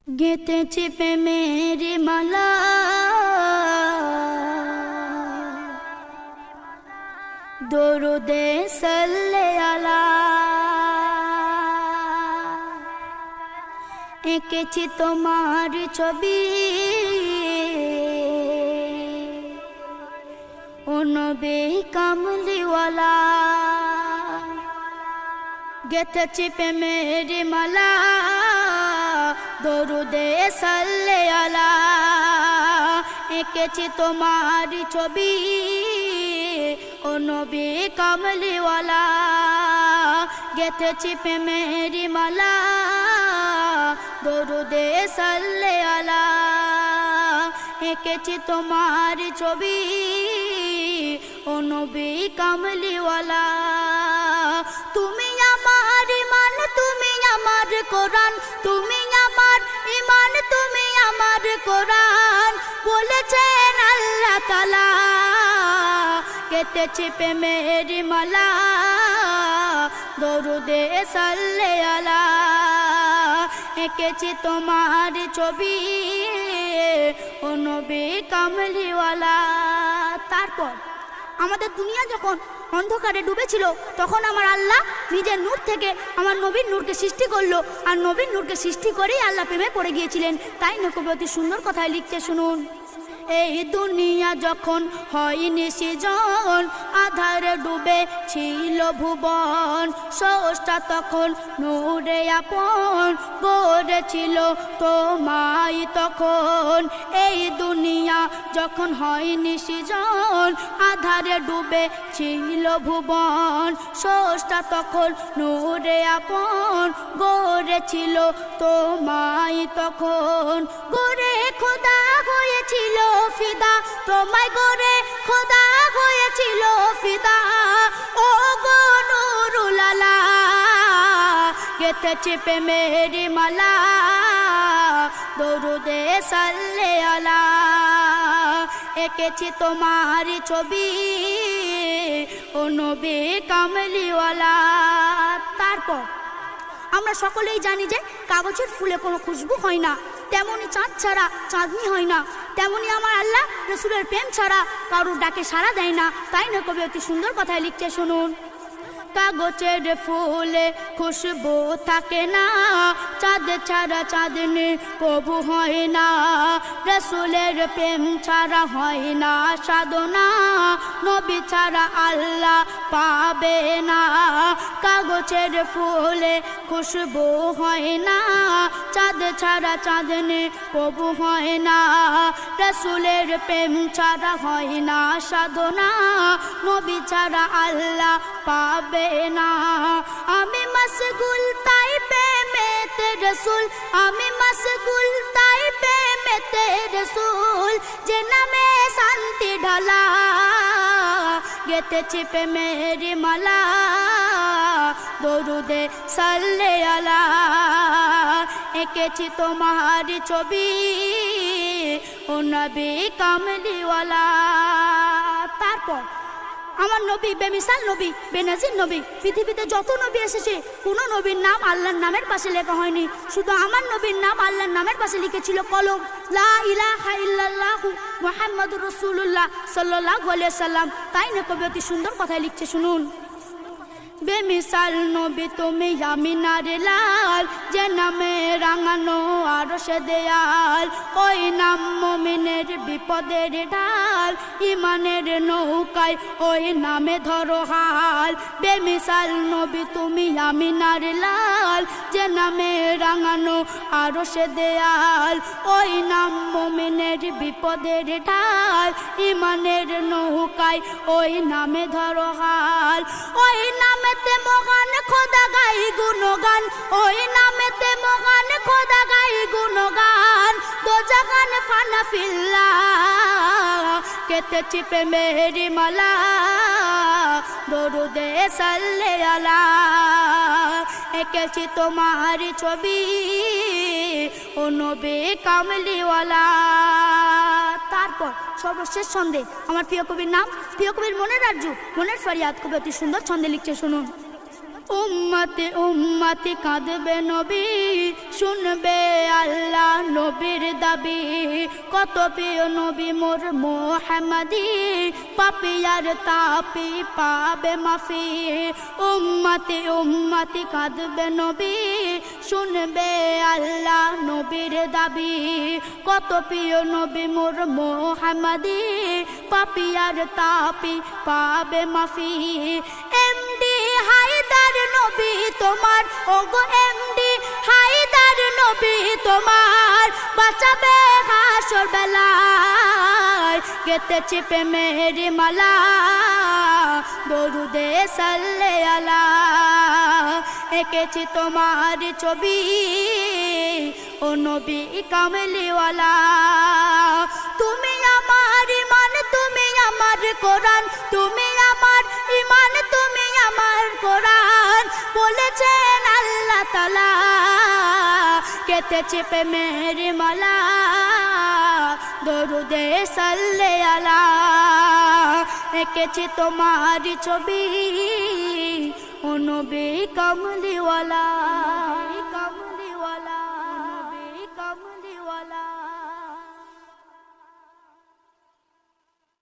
গেঁথেছি প্রেমের মালা দরুদে সাল্লে আলা এঁকেছি তোমার ছবি ও নবী কামলিওয়ালা গেঁথেছি প্রেমের মালা দরুদে সাল্লে আলা এঁকেছি তোমার ছবি ও নবী কামলিওয়ালা গেঁথেছি প্রেমের মালা দরুদে সাল্লে আলা এঁকেছি তোমার ছবি ও নবী কামলিওয়ালা তুমি আমার ইমান তুমি আমার কোরআন তুমি আমার ইমান তুমি আমার কোরআন বলেছেন আল্লাহ তাআলা গেঁথেছি প্রেমের মালা দরুদে সাল্লে আলা এঁকেছি তোমার ছবি ও নবী কামলিওয়ালা। তারপর আমাদের দুনিয়া যখন অন্ধকারে ডুবেছিল তখন আমার আল্লাহ নিজের নূর থেকে আমার নবীর নূরকে সৃষ্টি করলো, আর নবীর নূরকে সৃষ্টি করেই আল্লাহ প্রেমে পড়ে গিয়েছিলেন। তাই নকবি অতি সুন্দর কথায় লিখতে শুনুন। এই দুনিয়া যখন হয়নি সৃজন আধারে ডুবে ছিল ভুবন স্রষ্টা তখন নূরে আপন গড়েছিল তোমায় তখন। এই দুনিয়া যখন হয়নি সৃজন আধারে ডুবে ছিল ভুবন স্রষ্টা তখন নূরে আপন গড়েছিল তোমায় তখন। গড়ে খোদা হয়েছিল ফিদা তোমায় গড়ে খোদা হয়েছিল ফিদা ও গো নূরুল আলা গেঁথেছি প্রেমের মালা দরুদে সাল্লে আলা এঁকেছি তোমার ছবি ও নবী কামলিওয়ালা। তারপর আমরা সকলেই জানি যে কাগজের ফুলে কোনো খুশবু হয় না, তেমনি চাঁদ ছাড়া চাঁদনি হয় না, তেমনি আমার আল্লাহ রসুলের প্রেম ছাড়া কারোর ডাকে সাড়া দেয় না। তাই না কবি অতি সুন্দর কথায় লিখছে শুনুন। কাগজের ফুলে খুশবু থাকে না, চাঁদ ছাড়া চাঁদনি কবু হয় না, রসুলের প্রেম ছাড়া হয় না সাধনা, নবী ছাড়া আল্লাহ পাবে না। কাগজের ফুলে খুশবু হয় না, চাঁদ ছাড়া চাঁদনি কবু হয় না, রসুলের প্রেম ছাড়া হয় না সাধনা, নবী ছাড়া আল্লাহ পাবে না। আমি মশগুল তাই প্রেমেতে রসুল আমি মশগুল তাই প্রেমেতে রসুল যে নামে শান্তি ঢালা গেঁথেছি প্রেমের মালা দরুদে সাল্লে আলা এঁকেছি তোমার ছবি ও নবী কামলিওয়ালা। তারপর আমার নবী বেমিসাল নবী বেনাজির নবী। পৃথিবীতে যত নবী এসেছে কোনো নবীর নাম আল্লাহর নামের পাশে লেখা হয়নি, শুধু আমার নবীর নাম আল্লাহর নামের পাশে লিখেছিল কলম লা ইলাহা ইল্লাল্লাহু মুহাম্মাদুর রাসূলুল্লাহ সাল্লাল্লাহু আলাইহি সাল্লাম। তাই না কবি অতি সুন্দর কথায় লিখছে শুনুন। বেমিসাল নবী তুমি আমিনার লাল যে নামে রাঙানো আরশে দেয়াল, ওই নাম মুমিনের বিপদের ঢাল, ইমানের নৌকায় ওই নামে ধরো হাল। বেমিসাল নবী তুমি আমিনার লাল যে নামে রাঙানো আরশে দেয়াল, ওই নাম মুমিনের বিপদের ঢাল, ইমানের নৌকায় ওই নামে ধরো হাল। ওই নামেতে মহান খোদা গাই গুণগান, ওই নামেতে মহান খোদা গাই গুণগান, দোজাহান ফানা ফিল্লাহ গেঁথেছি প্রেমের মালা দরুদে সাল্লে আলা এঁকেছি তোমার ছবি ও নবী কামলিওয়ালা। তারপর সর্বশেষ ছন্দে আমার প্রিয় কবির নাম, প্রিয় কবির মনের রাজ্য মনের ফরিয়াদ কবি অতি সুন্দর ছন্দে লিখছে শুনুন। উম্মতে উম্মতে কাঁদবে নবী, শুনবে আল্লাহ নবীর দাবি কত প্রিয় নবী মোর মোহাম্মদী পাপী আর তাপী পাবে মাফি উম্মতি উম্মতি কাঁদবে নবী শুনবে আল্লাহ নবীর দাবি কত প্রিয় নবী মোর মোহাম্মদী পাপী আর তাপী পাবে মাফি এমডি হায়দার নবী তোমার ওগো এমডি হায়দার নবী তোমার বাঁচাবে হাসর বেলায় গেতেছি প্রেমের মালা দরুদে সাল্লে আলা এঁকেছি তোমার ছবি ও নবী কামলিওয়ালা তুমি আমার ইমান তুমি আমার কোরআন তুমি আমার ইমান তুমি আমার কোরআন বলেছেন আল্লাহ তাআলা কেটেছি প্রেমের মালা দরুদে সাল্লে আলা এঁকেছি তোমার ছবি ও নবী কামলিওয়ালা।